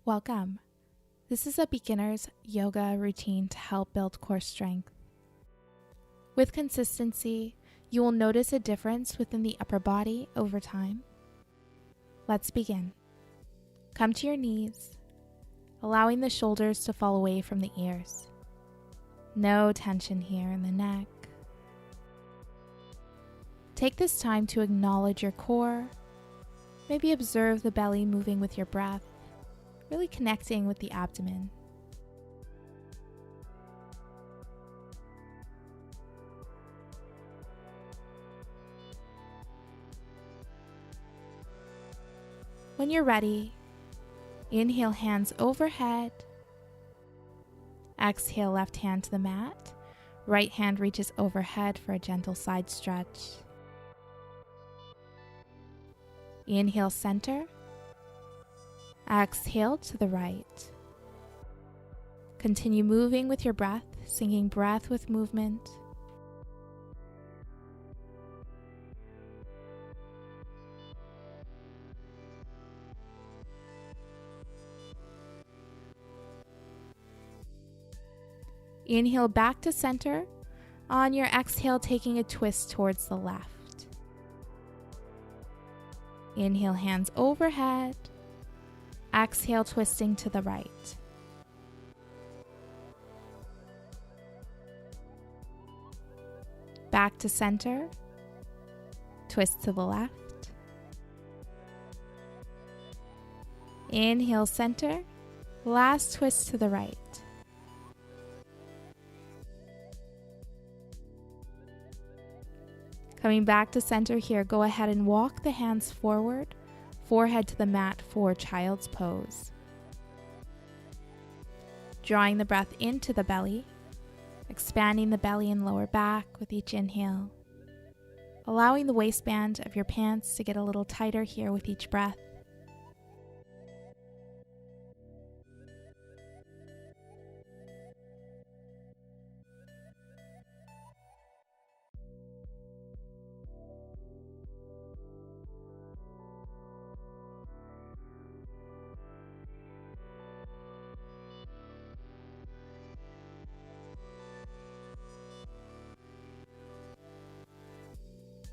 Welcome. This is a beginner's yoga routine to help build core strength. With consistency, you will notice a difference within the upper body over time. Let's begin. Come to your knees, allowing the shoulders to fall away from the ears. No tension here in the neck. Take this time to acknowledge your core. Maybe observe the belly moving with your breath, really connecting with the abdomen. When you're ready, inhale hands overhead. Exhale left hand to the mat. Right hand reaches overhead for a gentle side stretch. Inhale center. Exhale to the right. Continue moving with your breath, syncing breath with movement. Inhale back to center. On your exhale, taking a twist towards the left. Inhale, hands overhead. Exhale, twisting to the right. Back to center. Twist to the left. Inhale, center. Last twist to the right. Coming back to center here, go ahead and walk the hands forward, forehead to the mat for child's pose. Drawing the breath into the belly, expanding the belly and lower back with each inhale. Allowing the waistband of your pants to get a little tighter here with each breath.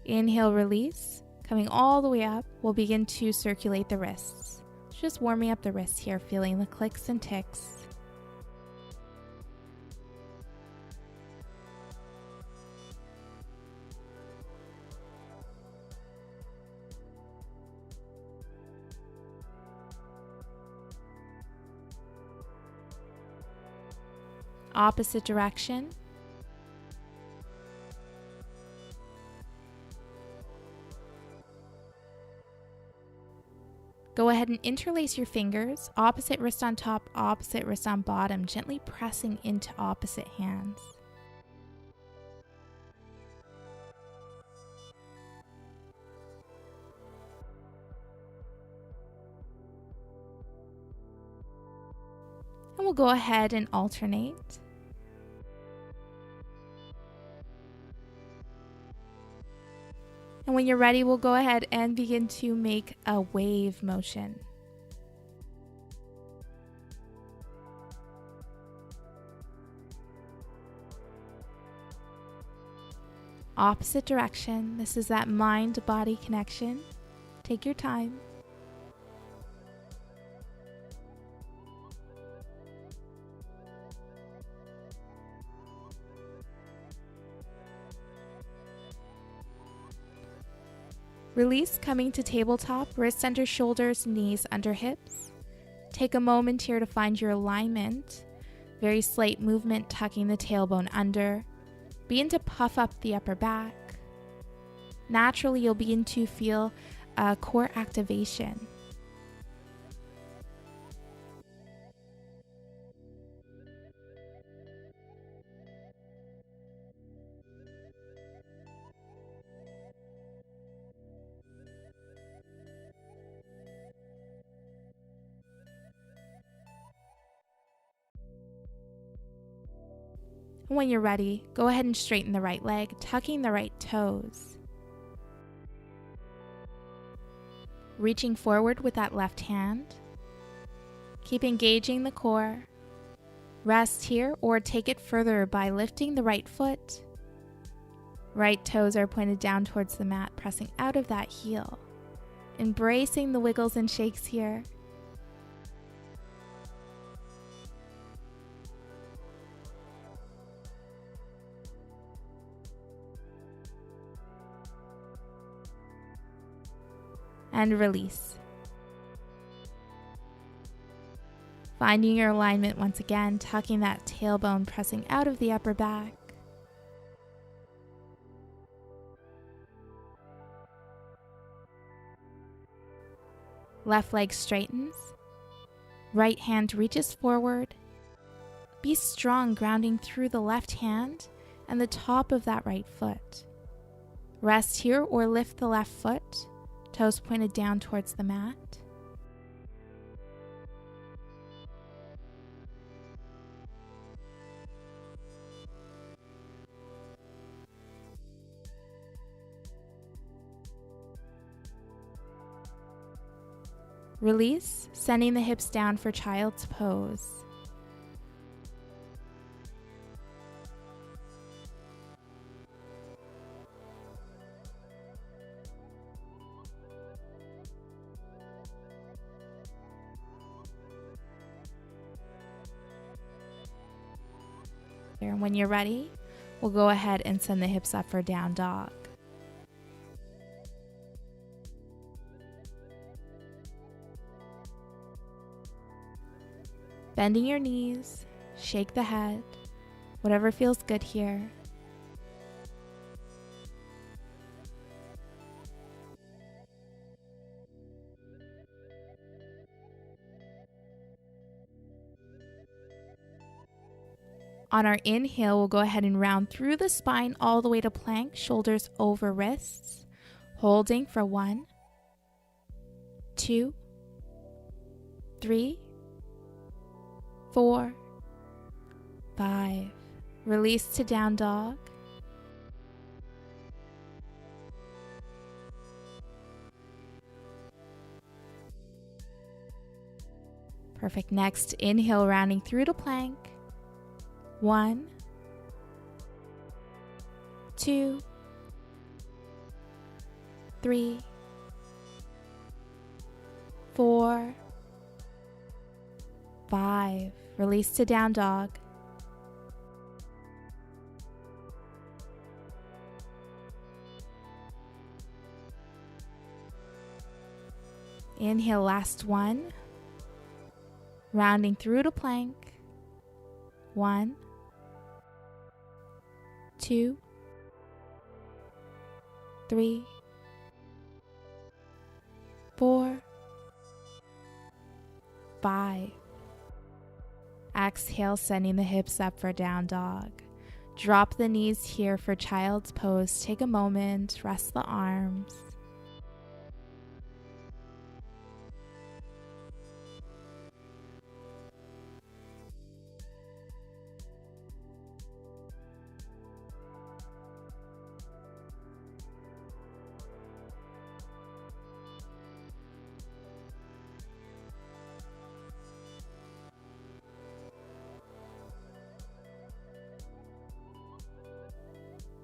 Inhale, release. Coming all the way up, we'll begin to circulate the wrists. Just warming up the wrists here, feeling the clicks and ticks. Opposite direction. Go ahead and interlace your fingers, opposite wrist on top, opposite wrist on bottom, gently pressing into opposite hands. And we'll go ahead and alternate. And when you're ready, we'll go ahead and begin to make a wave motion. Opposite direction. This is that mind-body connection. Take your time. Release, coming to tabletop, wrists under shoulders, knees under hips. Take a moment here to find your alignment. Very slight movement, tucking the tailbone under. Begin to puff up the upper back. Naturally, you'll begin to feel core activation. When you're ready, go ahead and straighten the right leg, tucking the right toes. Reaching forward with that left hand. Keep engaging the core. Rest here or take it further by lifting the right foot. Right toes are pointed down towards the mat, pressing out of that heel. Embracing the wiggles and shakes here. And release. Finding your alignment once again, tucking that tailbone, pressing out of the upper back. Left leg straightens. Right hand reaches forward. Be strong, grounding through the left hand and the top of that right foot. Rest here or lift the left foot, toes pointed down towards the mat. Release, sending the hips down for child's pose. And when you're ready, we'll go ahead and send the hips up for down dog. Bending your knees, shake the head, whatever feels good here. On our inhale, we'll go ahead and round through the spine all the way to plank, shoulders over wrists, holding for 1, 2, 3, 4, 5. Release to down dog. Perfect. Next, inhale, rounding through to plank. 1, 2, 3, 4, 5. Release to down dog. Inhale, last one. Rounding through to plank. 1, 2, 3, 4, 5. Exhale, sending the hips up for down dog. Drop the knees here for child's pose. Take a moment, rest the arms.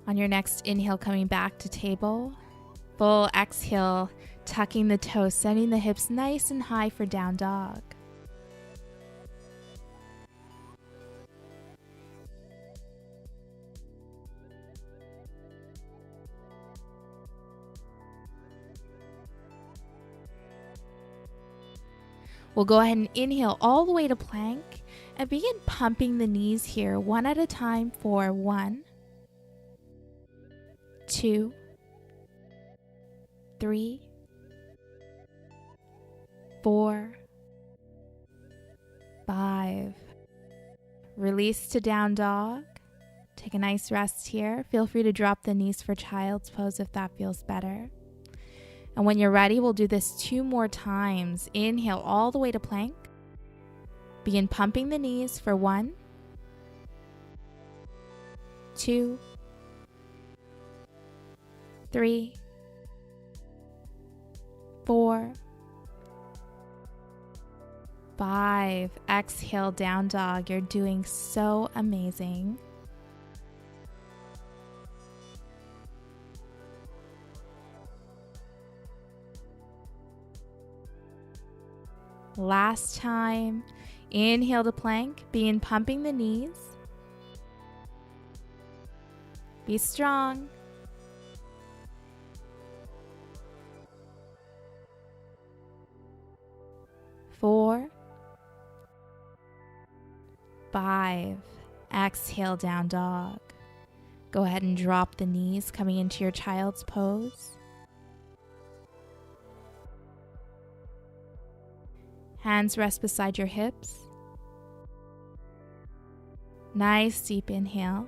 On your next inhale, coming back to table. Full exhale, tucking the toes, sending the hips nice and high for down dog. We'll go ahead and inhale all the way to plank and begin pumping the knees here one at a time for 1, 2, 3, 4, 5. Release to down dog. Take a nice rest here. Feel free to drop the knees for child's pose if that feels better. And when you're ready, we'll do this 2 more times. Inhale all the way to plank. Begin pumping the knees for 1, 2, 3, 4, 5. Exhale, down dog. You're doing so amazing. 4. Last time. Inhale to plank. Begin pumping the knees. Be strong. 4. 5. Exhale, down dog. Go ahead and drop the knees, coming into your child's pose. Hands rest beside your hips. Nice deep inhale.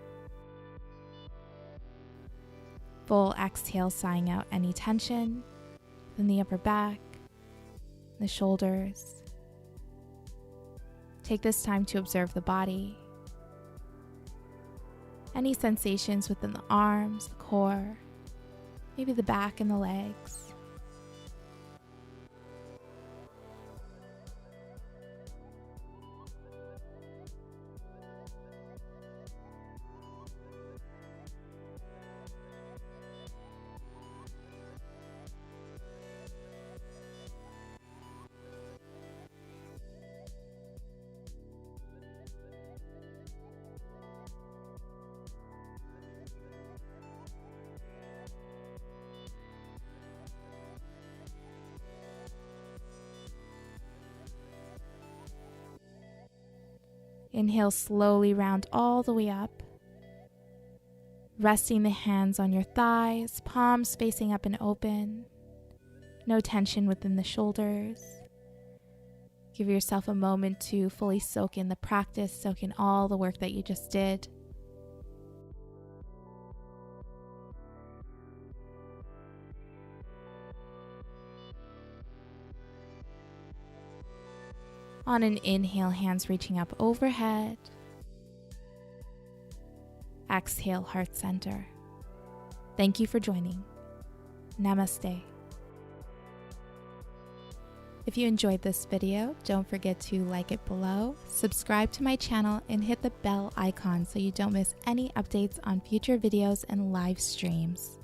Full exhale, sighing out any tension in the upper back, the shoulders. Take this time to observe the body. Any sensations within the arms, the core, maybe the back and the legs. Inhale, slowly round all the way up. Resting the hands on your thighs, palms facing up and open. No tension within the shoulders. Give yourself a moment to fully soak in the practice, soak in all the work that you just did. On an inhale, hands reaching up overhead. Exhale, heart center. Thank you for joining. Namaste. If you enjoyed this video, don't forget to like it below, subscribe to my channel, and hit the bell icon so you don't miss any updates on future videos and live streams.